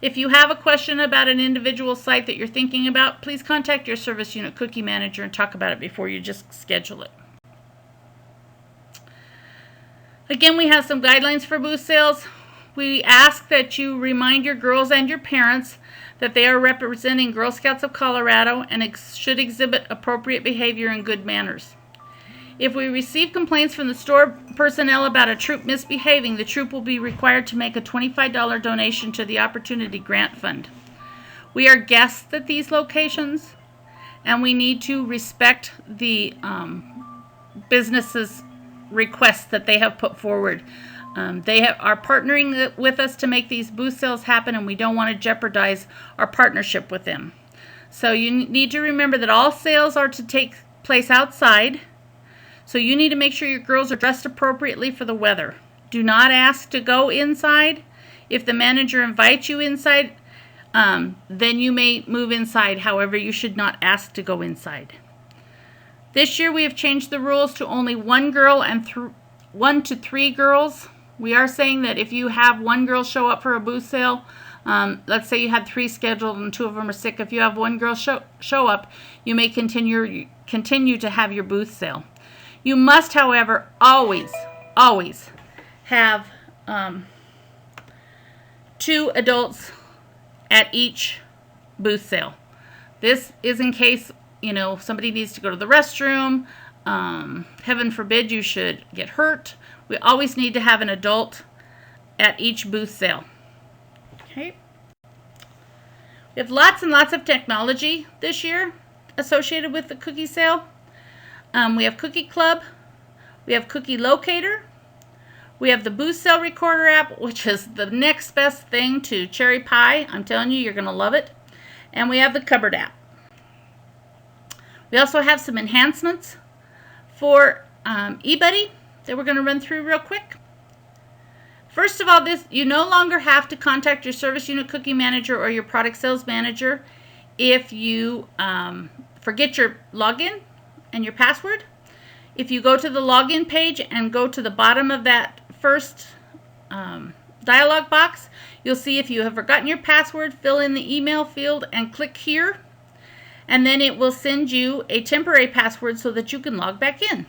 A: If you have a question about an individual site that you're thinking about, please contact your service unit cookie manager and talk about it before you just schedule it. Again, we have some guidelines for booth sales. We ask that you remind your girls and your parents that they are representing Girl Scouts of Colorado and should exhibit appropriate behavior and good manners. If we receive complaints from the store personnel about a troop misbehaving, the troop will be required to make a $25 donation to the Opportunity Grant Fund. We are guests at these locations, and we need to respect the businesses' requests that they have put forward. They are partnering with us to make these booth sales happen, and we don't want to jeopardize our partnership with them. So you need to remember that all sales are to take place outside. So you need to make sure your girls are dressed appropriately for the weather. Do not ask to go inside. If the manager invites you inside, then you may move inside. However, you should not ask to go inside. This year we have changed the rules to only one girl and 1 to 3 girls. We are saying that if you have one girl show up for a booth sale, let's say you had 3 scheduled and 2 of them are sick. If you have one girl show up, you may continue to have your booth sale. You must, however, always have 2 adults at each booth sale. This is in case, somebody needs to go to the restroom. Heaven forbid you should get hurt. We always need to have an adult at each booth sale. Okay. We have lots and lots of technology this year associated with the cookie sale. We have Cookie Club. We have Cookie Locator. We have the booth sale recorder app, which is the next best thing to cherry pie. I'm telling you, you're going to love it. And we have the cupboard app. We also have some enhancements for eBuddy that we're going to run through real quick. First of all, you no longer have to contact your service unit cookie manager or your product sales manager if you forget your login and your password. If you go to the login page and go to the bottom of that first dialog box, you'll see if you have forgotten your password, fill in the email field and click here, and then it will send you a temporary password so that you can log back in.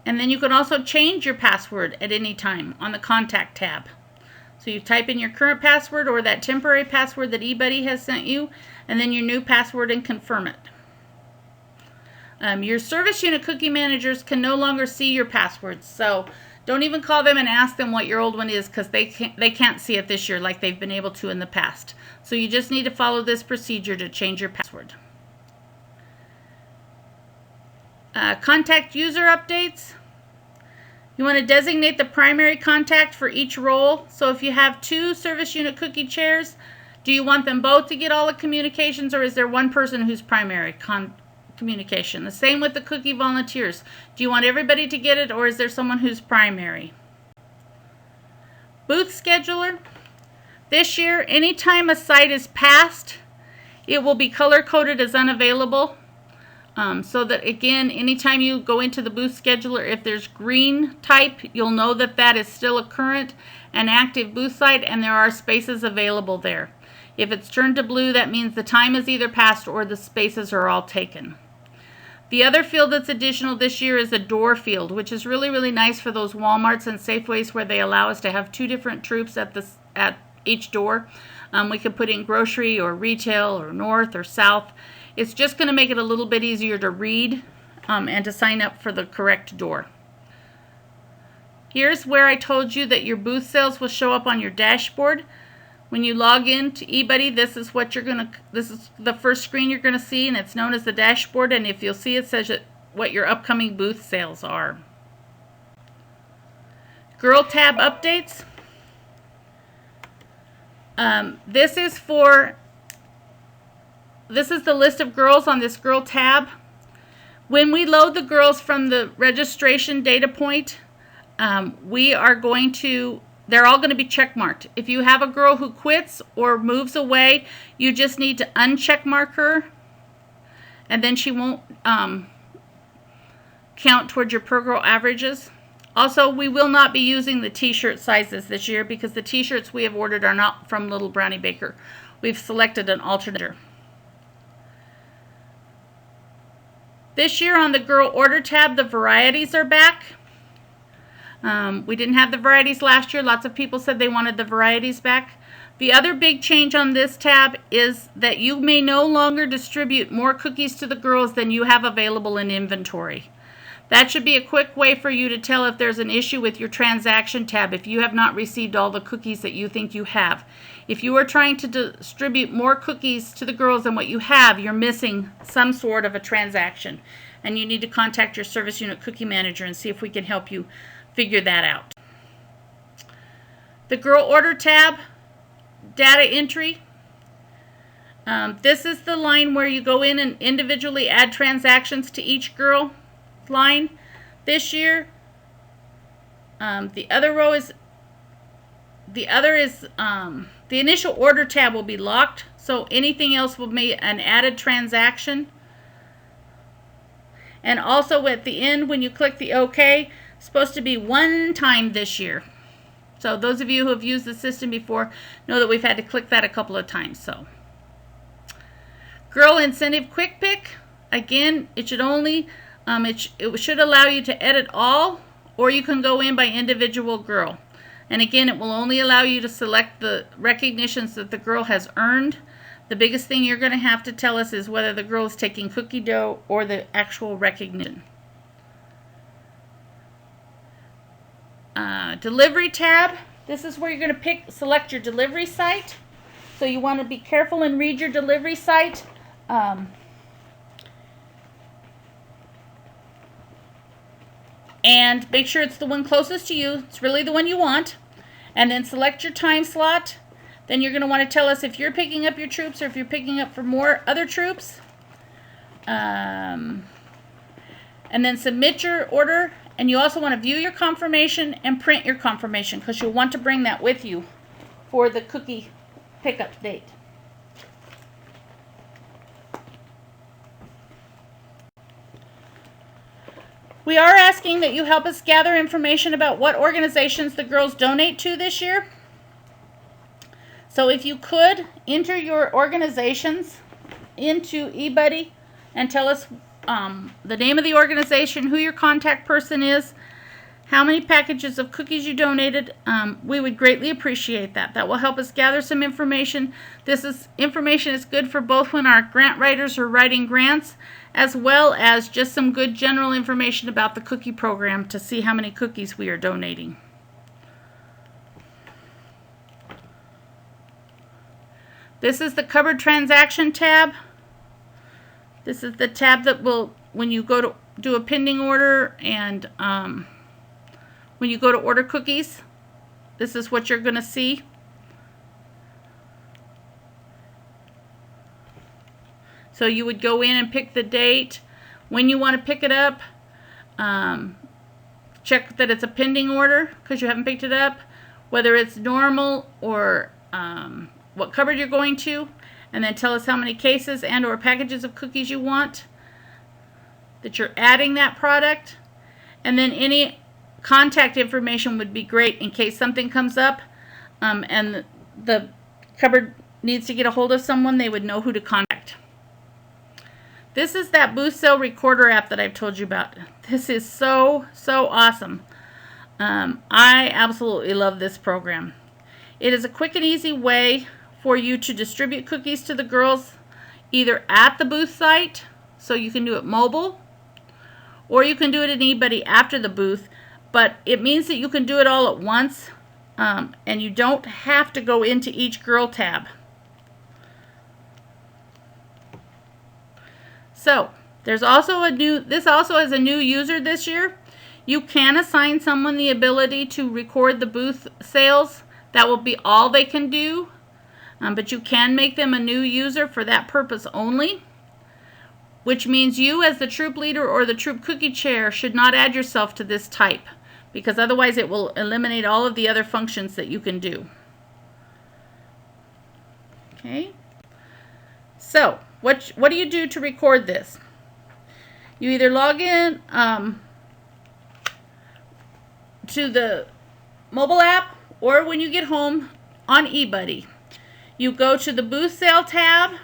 A: And then you can also change your password at any time on the contact tab. So you type in your current password or that temporary password that eBuddy has sent you, and then your new password and confirm it. Your service unit cookie managers can no longer see your passwords, so don't even call them and ask them what your old one is, because they can't see it this year like they've been able to in the past. So you just need to follow this procedure to change your password. Contact user updates. You want to designate the primary contact for each role. So if you have 2 service unit cookie chairs, do you want them both to get all the communications, or is there one person who's primary communication? The same with the cookie volunteers. Do you want everybody to get it, or is there someone who's primary? Booth scheduler. This year, anytime a site is passed, it will be color-coded as unavailable. So that, again, anytime you go into the booth scheduler, if there's green type, you'll know that that is still a current and active booth site, and there are spaces available there. If it's turned to blue, that means the time is either passed or the spaces are all taken. The other field that's additional this year is the door field, which is really, really nice for those Walmarts and Safeways where they allow us to have 2 different troops at each door. We could put in grocery or retail or north or south. It's just going to make it a little bit easier to read and to sign up for the correct door. Here's where I told you that your booth sales will show up on your dashboard. When you log in to eBuddy, this is the first screen you're going to see, and it's known as the dashboard. And if you'll see, it says what your upcoming booth sales are. Girl tab updates. This is the list of girls on this girl tab. When we load the girls from the registration data point, they're all going to be check marked. If you have a girl who quits or moves away, you just need to uncheck mark her, and then she won't count towards your per girl averages. Also, we will not be using the t-shirt sizes this year because the t-shirts we have ordered are not from Little Brownie Baker. We've selected an alternator. This year on the girl order tab, the varieties are back. We didn't have the varieties last year. Lots of people said they wanted the varieties back. The other big change on this tab is that you may no longer distribute more cookies to the girls than you have available in inventory. That should be a quick way for you to tell if there's an issue with your transaction tab if you have not received all the cookies that you think you have. If you are trying to distribute more cookies to the girls than what you have, you're missing some sort of a transaction. And you need to contact your service unit cookie manager and see if we can help you figure that out. The girl order tab, data entry. This is the line where you go in and individually add transactions to each girl line. This year, the initial order tab will be locked, so anything else will be an added transaction. And also at the end, when you click the OK, it's supposed to be 1 time this year. So those of you who have used the system before know that we've had to click that a couple of times. So, Girl Incentive Quick Pick. Again, it should only it should allow you to edit all, or you can go in by individual girl. And again, it will only allow you to select the recognitions that the girl has earned. The biggest thing you're going to have to tell us is whether the girl is taking cookie dough or the actual recognition. Delivery tab. This is where you're going to select your delivery site. So you want to be careful and read your delivery site. And make sure it's the one closest to you. It's really the one you want. And then select your time slot. Then you're going to want to tell us if you're picking up your troops or if you're picking up for more other troops. And then submit your order. And you also want to view your confirmation and print your confirmation, because you'll want to bring that with you for the cookie pickup date. We are asking that you help us gather information about what organizations the girls donate to this year. So if you could enter your organizations into eBuddy and tell us the name of the organization, who your contact person is, how many packages of cookies you donated, we would greatly appreciate that. That will help us gather some information. Information is good for both when our grant writers are writing grants, as well as just some good general information about the cookie program to see how many cookies we are donating. This is the covered transaction tab. This is the tab that will, when you go to do a pending order and when you go to order cookies, this is what you're going to see. So you would go in and pick the date, when you want to pick it up, check that it's a pending order because you haven't picked it up, whether it's normal or what cupboard you're going to, and then tell us how many cases and or packages of cookies you want, that you're adding that product, and then any contact information would be great in case something comes up and the cupboard needs to get a hold of someone, they would know who to contact. This is that booth sale recorder app that I've told you about. This is so awesome. I absolutely love this program. It is a quick and easy way for you to distribute cookies to the girls, either at the booth site, so you can do it mobile, or you can do it in eBuddy after the booth, but it means that you can do it all at once, and you don't have to go into each girl tab. So there's also this also has a new user this year. You can assign someone the ability to record the booth sales. That will be all they can do. But you can make them a new user for that purpose only, which means you as the troop leader or the troop cookie chair should not add yourself to this type, because otherwise it will eliminate all of the other functions that you can do. Okay, so what do you do to record this? You either log in to the mobile app, or when you get home on eBuddy, you go to the booth sale tab,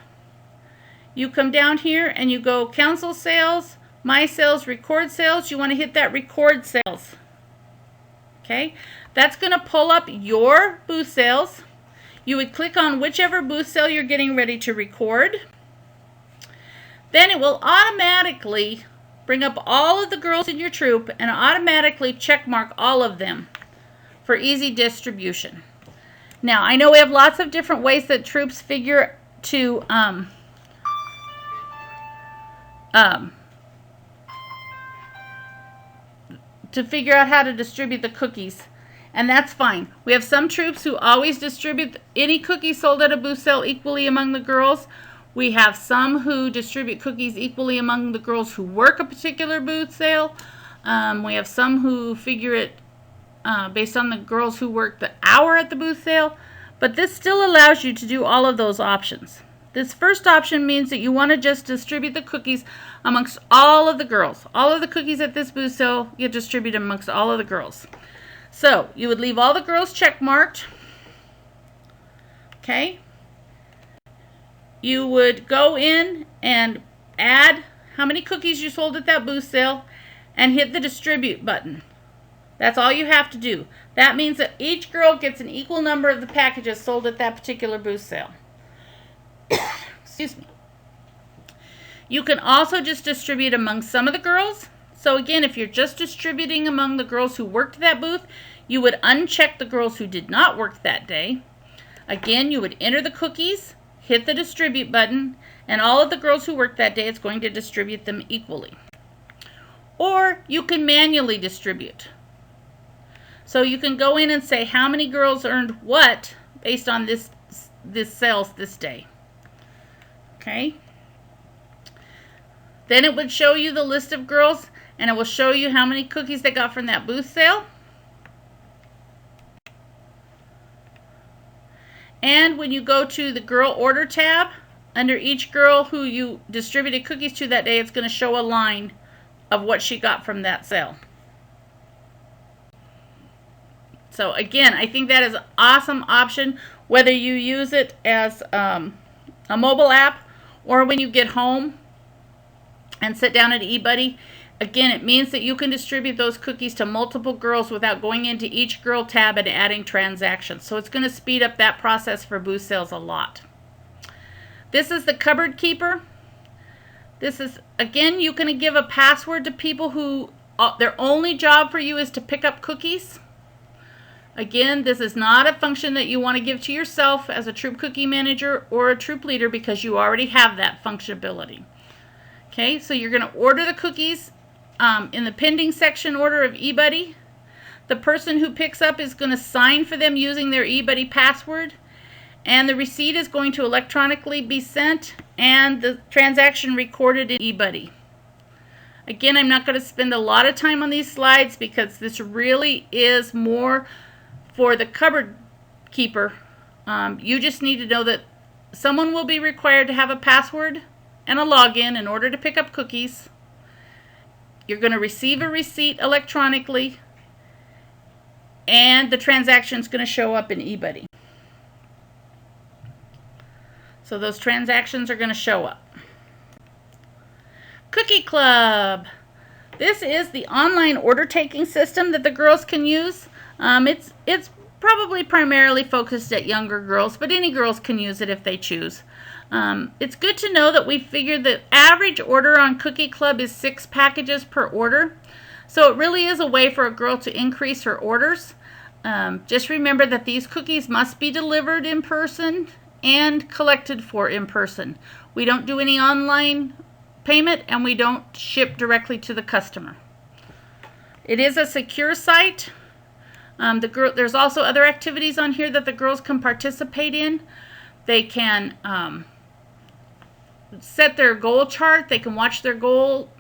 A: you come down here and you go cancel sales, my sales, record sales. You want to hit that record sales. Okay, that's going to pull up your booth sales. You would click on whichever booth sale you're getting ready to record. Then it will automatically bring up all of the girls in your troop and automatically check mark all of them for easy distribution. Now, I know we have lots of different ways that troops figure to figure out how to distribute the cookies, and that's fine. We have some troops who always distribute any cookies sold at a booth sale equally among the girls. We have some who distribute cookies equally among the girls who work a particular booth sale. We have some who figure it based on the girls who work the hour at the booth sale, but this still allows you to do all of those options. This first option means that you want to just distribute the cookies amongst all of the girls. All of the cookies at this booth sale, you distribute amongst all of the girls. So you would leave all the girls check marked. Okay. You would go in and add how many cookies you sold at that booth sale and hit the distribute button. That's all you have to do. That means that each girl gets an equal number of the packages sold at that particular booth sale. Excuse me. You can also just distribute among some of the girls. So again, if you're just distributing among the girls who worked that booth, you would uncheck the girls who did not work that day. Again, you would enter the cookies, hit the distribute button, and all of the girls who worked that day, it's going to distribute them equally. Or you can manually distribute. So you can go in and say how many girls earned what based on this sales this day. Okay. Then it would show you the list of girls, and it will show you how many cookies they got from that booth sale. And when you go to the girl order tab, under each girl who you distributed cookies to that day, it's going to show a line of what she got from that sale. So again, I think that is an awesome option, whether you use it as a mobile app or when you get home and sit down at eBuddy. Again, it means that you can distribute those cookies to multiple girls without going into each girl tab and adding transactions. So it's going to speed up that process for booth sales a lot. This is the cupboard keeper. This is, again, you can give a password to people who their only job for you is to pick up cookies. Again, this is not a function that you want to give to yourself as a troop cookie manager or a troop leader because you already have that functionality. Okay, so you're going to order the cookies in the pending section order of eBuddy. The person who picks up is going to sign for them using their eBuddy password, and the receipt is going to electronically be sent and the transaction recorded in eBuddy. Again, I'm not going to spend a lot of time on these slides because this really is more for the cupboard keeper. You just need to know that someone will be required to have a password and a login in order to pick up cookies. You're going to receive a receipt electronically, and the transaction is going to show up in eBuddy. So those transactions are going to show up. Cookie Club. This is the online order taking system that the girls can use. It's probably primarily focused at younger girls, but any girls can use it if they choose. It's good to know that we figured the average order on Cookie Club is 6 packages per order. So it really is a way for a girl to increase her orders. Just remember that these cookies must be delivered in person and collected for in person. We don't do any online payment, and we don't ship directly to the customer. It is a secure site. There's also other activities on here that the girls can participate in. They can set their goal chart. They can watch their goal,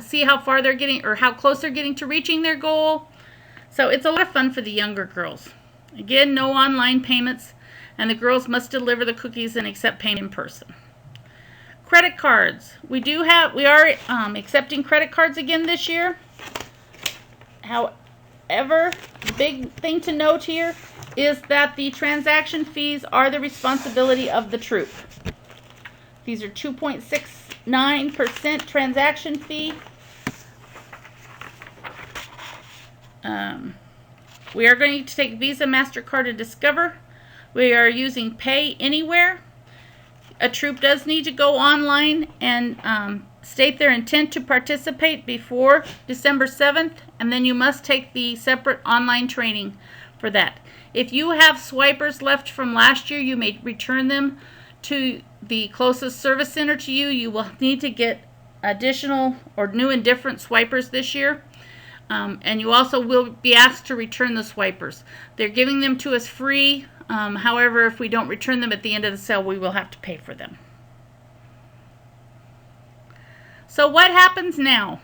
A: see how far they're getting or how close they're getting to reaching their goal. So it's a lot of fun for the younger girls. Again, no online payments, and the girls must deliver the cookies and accept payment in person. Credit cards. We are accepting credit cards again this year. However, the big thing to note here is that the transaction fees are the responsibility of the troop. These are 2.69% transaction fee. We are going to take Visa, MasterCard, and Discover. We are using Pay Anywhere. A troop does need to go online and state their intent to participate before December 7th, and then you must take the separate online training for that. If you have swipers left from last year, you may return them to the closest service center to you. You will need to get additional or new and different swipers this year. And you also will be asked to return the swipers. They're giving them to us free. However, if we don't return them at the end of the sale, we will have to pay for them. So what happens now?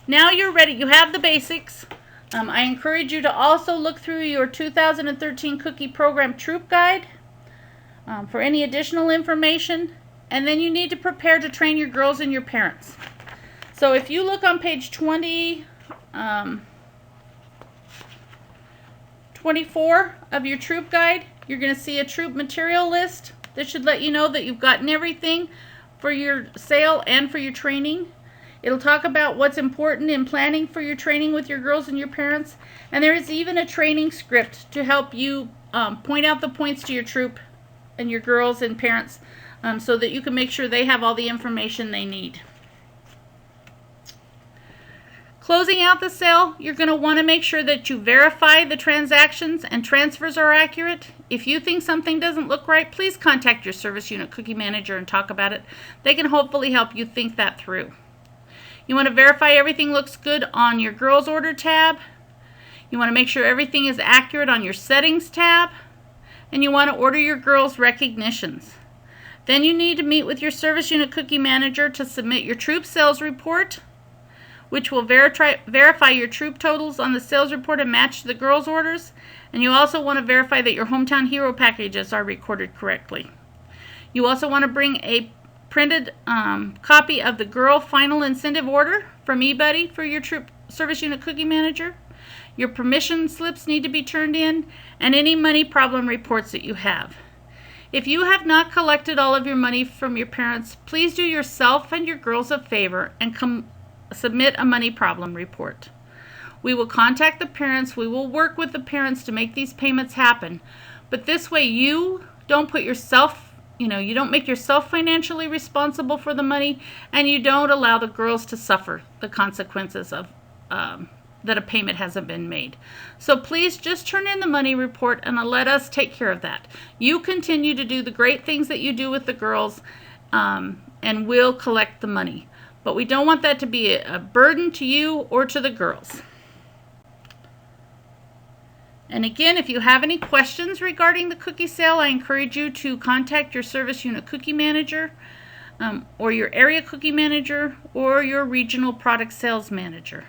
A: Now you're ready. You have the basics. I encourage you to also look through your 2013 Cookie Program Troop Guide. for any additional information, and then you need to prepare to train your girls and your parents. So if you look on page 24 of your troop guide, you're going to see a troop material list. This should let you know that you've gotten everything for your sale and for your training. It'll talk about what's important in planning for your training with your girls and your parents. And there is even a training script to help you point out the points to your troop and your girls and parents so that you can make sure they have all the information they need. Closing out the sale, you're going to want to make sure that you verify the transactions and transfers are accurate. If you think something doesn't look right, please contact your service unit cookie manager and talk about it. They can hopefully help you think that through. You want to verify everything looks good on your girls order tab. You want to make sure everything is accurate on your settings tab. And you want to order your girls' recognitions. Then you need to meet with your service unit cookie manager to submit your troop sales report, which will verify your troop totals on the sales report and match the girls' orders. And you also want to verify that your hometown hero packages are recorded correctly. You also want to bring a printed copy of the girl final incentive order from eBuddy for your troop service unit cookie manager. Your permission slips need to be turned in, and any money problem reports that you have. If you have not collected all of your money from your parents, please do yourself and your girls a favor and submit a money problem report. We will contact the parents. We will work with the parents to make these payments happen. But this way you don't put yourself, you don't make yourself financially responsible for the money, and you don't allow the girls to suffer the consequences of that a payment hasn't been made. So please just turn in the money report and let us take care of that. You continue to do the great things that you do with the girls, and we'll collect the money. But we don't want that to be a burden to you or to the girls. And again, if you have any questions regarding the cookie sale, I encourage you to contact your service unit cookie manager, or your area cookie manager, or your regional product sales manager.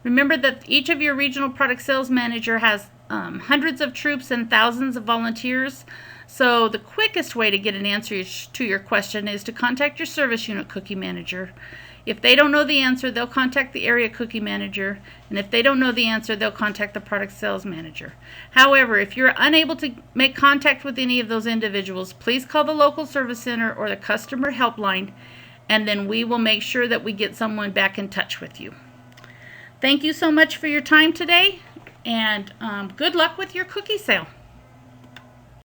A: Remember that each of your regional product sales manager has hundreds of troops and thousands of volunteers. So the quickest way to get an answer to your question is to contact your service unit cookie manager. If they don't know the answer, they'll contact the area cookie manager. And if they don't know the answer, they'll contact the product sales manager. However, if you're unable to make contact with any of those individuals, please call the local service center or the customer helpline, and then we will make sure that we get someone back in touch with you. Thank you so much for your time today, and good luck with your cookie sale.